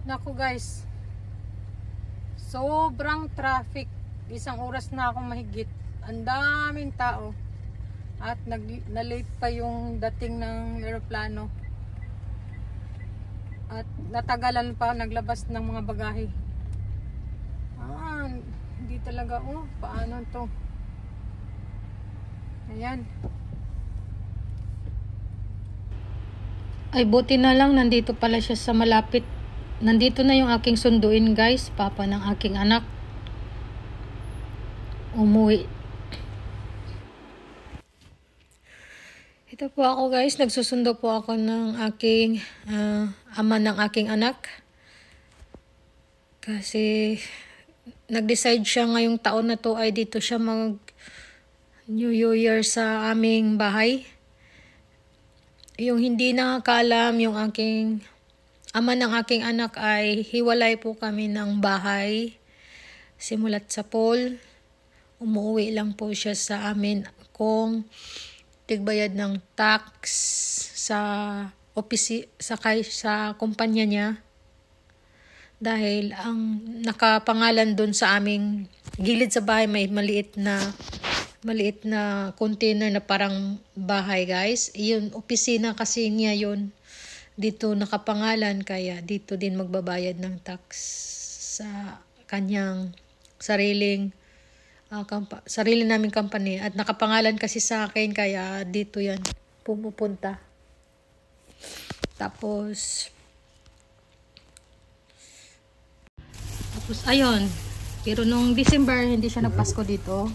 Naku guys, sobrang traffic. Isang oras na akong mahigit. Ang daming tao. At na-late pa yung dating ng eroplano. At natagalan pa naglabas ng mga bagahe. Hindi talaga, paano to? Ayan. Ay, buti na lang nandito pala siya sa malapit. Nandito na yung aking sunduin guys, papa ng aking anak. Umuwi. Ito po ako guys, nagsusundo po ako ng aking ama ng aking anak. Kasi nag-decide siya ngayong taon na to ay dito siya mag New Year sa aming bahay. Yung hindi nakakaalam, yung aking ama ng aking anak ay hiwalay po kami ng bahay. Simulat sa Paul. Umuwi lang po siya sa amin kung tigbayad ng tax sa sa kumpanya niya. Dahil ang nakapangalan doon sa aming gilid sa bahay may maliit na container na parang bahay guys. Yun, opisina kasi niya yun. Dito nakapangalan kaya dito din magbabayad ng tax sa kanyang sarili naming company. At nakapangalan kasi sa akin kaya dito yan pumupunta. Tapos ayun, pero nung December hindi siya nagpasko dito.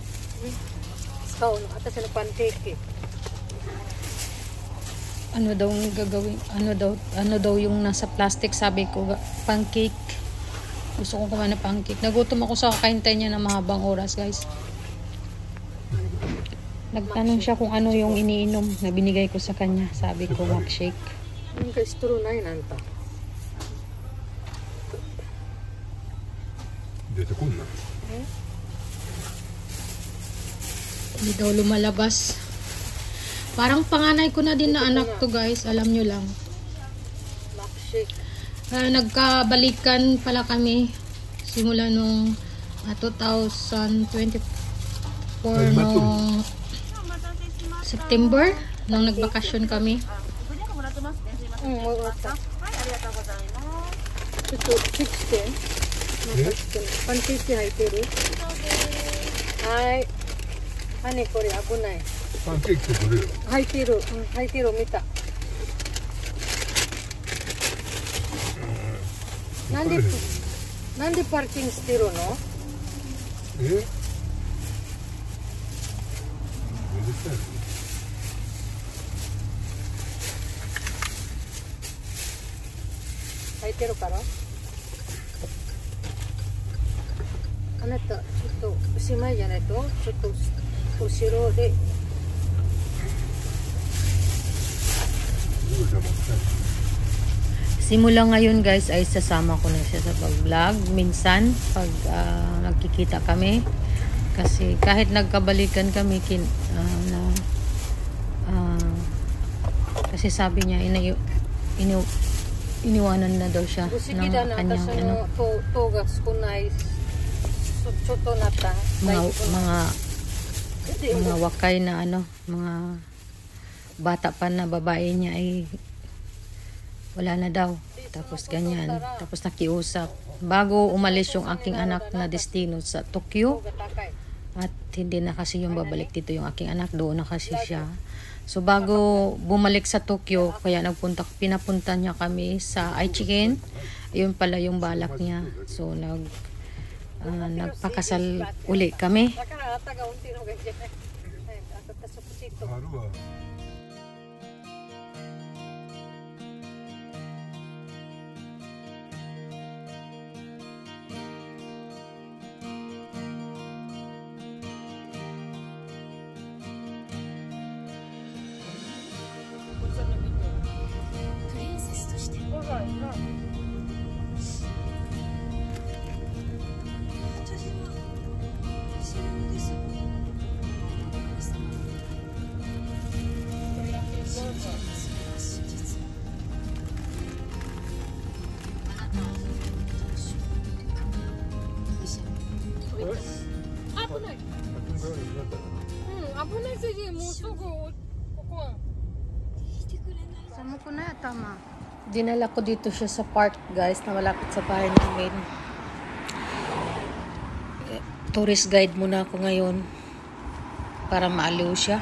Ikaw, ata siya nagpancake. Ano daw gagawin? Ano daw yung nasa plastic, sabi ko, pancake. Gusto ko kumain ng pancake. Nagutom ako sa kakahintay niya ng mahabang oras, guys. Nagtanong siya kung ano yung iniinom na binigay ko sa kanya. Sabi ko, milkshake. Ang ka-straw na yun, anta. Hindi daw lumalabas. Parang panganay ko na din na anak to guys. Alam nyo lang. Nagkabalikan pala kami. Simula nung 2024 nung September. Nung nagbakasyon kami. パンケーキ入ってる？はい。何これ危ない。パンケーキってこれよ。入ってる。入ってる見た。なんでパーキングしてるの？入ってるから？あなた、ちょっとおしまいじゃないと、ちょっと後ろで。Simula ngayon guys ay sasama ko na siya sa pag-vlog. Minsan, pag nagkikita kami. Kasi kahit nagkabalikan kami, kasi sabi niya, iniwanan na daw siya ng kanyang mga wakay na mga bata pa na babae niya ay wala na daw. Tapos ganyan. Tapos nakiusap. Bago umalis yung aking anak na destino sa Tokyo. At hindi na kasi yung babalik dito yung aking anak. Doon na kasi siya. So bago bumalik sa Tokyo, kaya pinapunta niya kami sa Aichiken. Yun pala yung balak niya. So nagpakasal uli kami. 危ない。危ないし、もうすぐここは。Sama ko na tama. Dinala ko dito siya sa park, guys, na malapit sa bahay namin. Tourist guide muna ako ngayon para maaliw siya.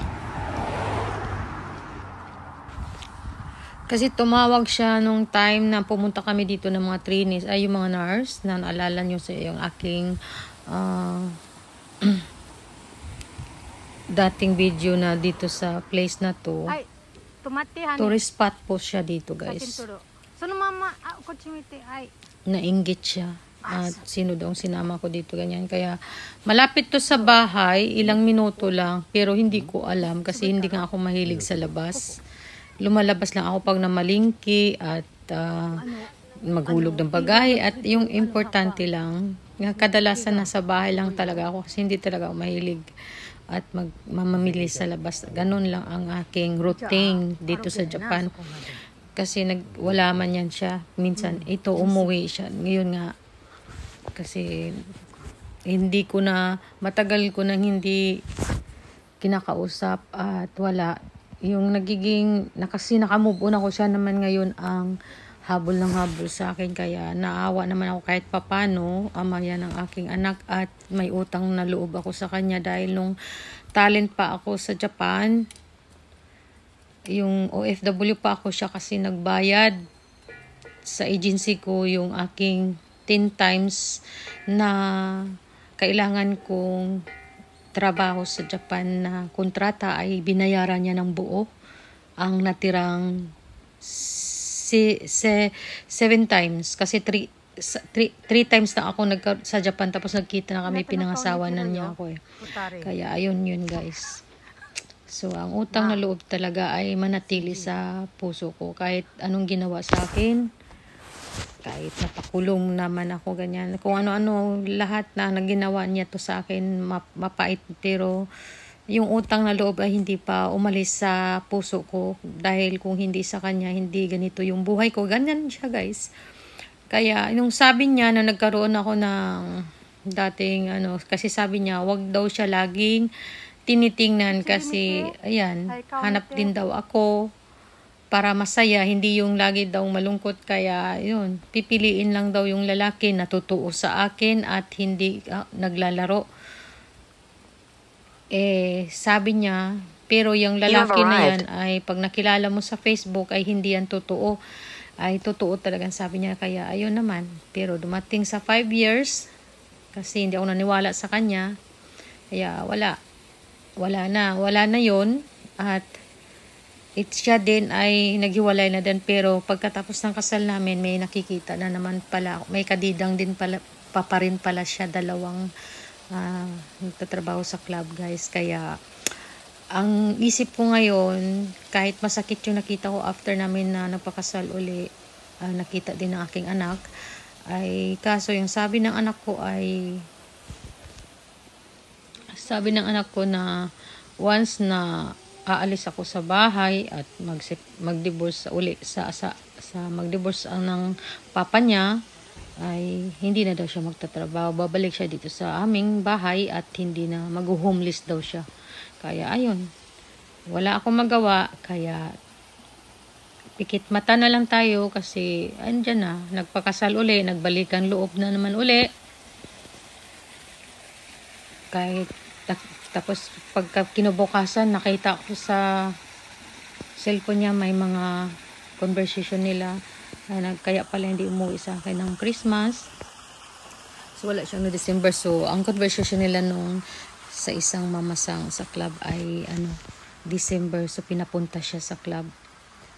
Kasi tumawag siya nung time na pumunta kami dito ng mga trainees, ay yung mga nurse, na naalala nyo sa yung aking dating video na dito sa place na to. Ay, tumatihan. Tourist spot po siya dito, guys. So, mama, ako chimite, ay. Nainggit siya. At sino daw ang sinama ko dito, ganyan. Kaya, malapit to sa bahay, ilang minuto lang, pero hindi ko alam kasi hindi nga ako mahilig sa labas. Lumalabas lang ako pag namalingki at maghulog ng bagay at yung importante lang, kadalasan nasa bahay lang talaga ako kasi hindi talaga ako mahilig at mamamili sa labas. Ganun lang ang aking routine dito sa Japan. Kasi wala man yan siya. Minsan, ito umuwi siya. Ngayon nga, kasi hindi ko na, matagal ko nang hindi kinakausap at wala. Yung nagiging, kasi nakamove on ako, siya naman ngayon ang habol ng habol sa akin. Kaya naawa naman ako kahit papano, ama yan ang aking anak at may utang na loob ako sa kanya dahil nung talent pa ako sa Japan, yung OFW pa ako, siya kasi nagbayad sa agency ko yung aking 10 times na kailangan kong trabaho sa Japan na kontrata ay binayaran niya ng buo. Ang natirang 7 times kasi 3 times na ako sa Japan tapos nagkita na kami, pinangasawa na niya ako eh. Kaya ayun yun, guys. So ang utang na loob talaga ay manatili sa puso ko kahit anong ginawa sa akin, kahit napakulong naman ako, ganyan, kung ano-ano lahat na naginawa niya to sa akin, mapait, pero yung utang na loob ay hindi pa umalis sa puso ko dahil kung hindi sa kanya, hindi ganito yung buhay ko. Ganyan siya, guys. Kaya yung sabi niya na nagkaroon ako ng dating kasi sabi niya wag daw siya laging tinitingnan kasi ayan, hanap din daw ako para masaya, hindi yung lagi daw malungkot. Kaya yun, pipiliin lang daw yung lalaki na totoo sa akin at hindi naglalaro. Sabi niya, pero yung lalaki na yan ay pag nakilala mo sa Facebook ay hindi yan totoo. Ay totoo talagang, sabi niya. Kaya ayun naman, pero dumating sa 5 years kasi hindi ako naniwala sa kanya. Kaya wala na yon at siya din ay naghiwalay na din, pero pagkatapos ng kasal namin may nakikita na naman pala, may kadidang din pala, pa rin pala siya, dalawang nagtatrabaho sa club, guys. Kaya ang isip ko ngayon, kahit masakit yung nakita ko after namin na nagpakasal uli, nakita din ng aking anak, ay kaso yung sabi ng anak ko na once na aalis ako sa bahay at mag-divorce uli mag-divorce ng papa niya, ay hindi na daw siya magtatrabaho, babalik siya dito sa aming bahay at hindi na mag-homeless daw siya. Kaya ayun, wala akong magawa, kaya pikit mata na lang tayo kasi andyan na, nagpakasal uli, nagbalikan loob na naman uli. Kahit tapos pagka kinabukasan, nakita ko sa cellphone niya may mga conversation nila, kaya pala hindi umuwi sa akin ng Christmas. So wala siyang no December. So ang conversation nila nung sa isang mamasang sa club ay December. So pinapunta siya sa club.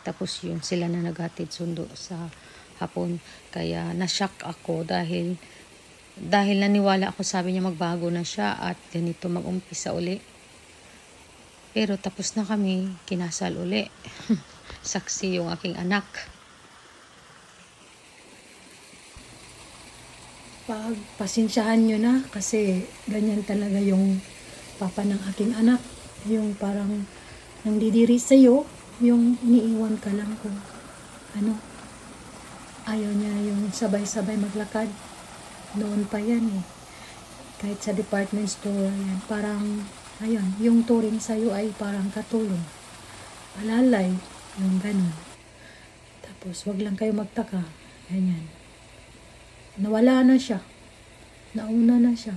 Tapos yun, sila na naghatid sundo sa hapon. Kaya na-shock ako dahil naniwala ako, sabi niya magbago na siya at ganito mag-umpisa uli. Pero tapos na kami, kinasal uli. Saksi yung aking anak. Pasensyahan nyo na kasi ganyan talaga yung papa ng aking anak. Yung parang nandidiri sa'yo, yung iniiwan ka lang kung ayaw niya yung sabay-sabay maglakad. Noon pa yan eh. kahit sa department store, yan, parang, ayun, yung turing sa'yo ay parang katulong. Alalay, yung ganun. Tapos, wag lang kayo magtaka. Ganyan. Nawala na siya. Nauna na siya.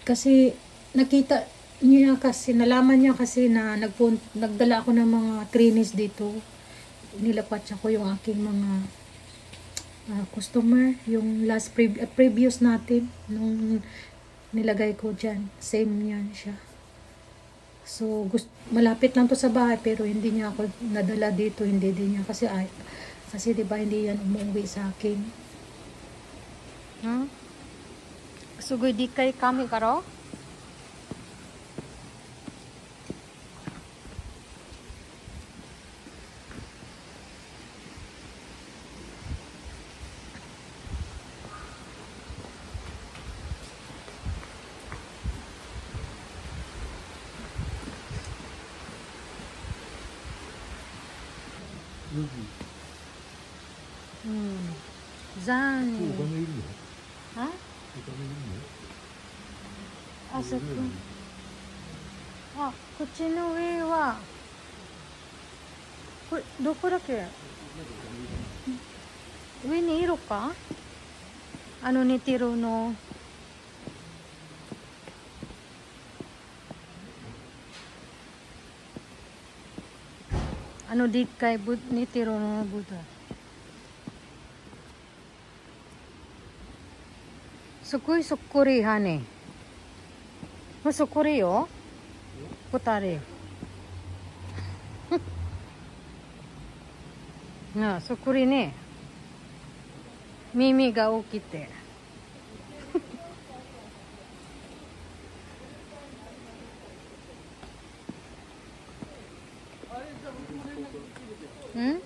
Kasi, nakita niya kasi, nalaman niya kasi na nagdala ako ng mga trainees dito. Nilapatsa ko yung aking mga customer, yung last previous natin, nung nilagay ko dyan. Same yan siya. So, malapit lang to sa bahay, pero hindi niya ako nadala dito, hindi din niya. Kasi diba, hindi yan umuwi sa akin. Sugoy di kay kami karo? Zani. 他没理は他没理あそこ。あ、こっちの上はこれどこだっけ？上にいるか？寝てるの。でっかい寝てるのブタ。Sukoy sukuri hani. Masukuri yo. Putari. Na, sukuri ne. Mimi ga okite. Hmm?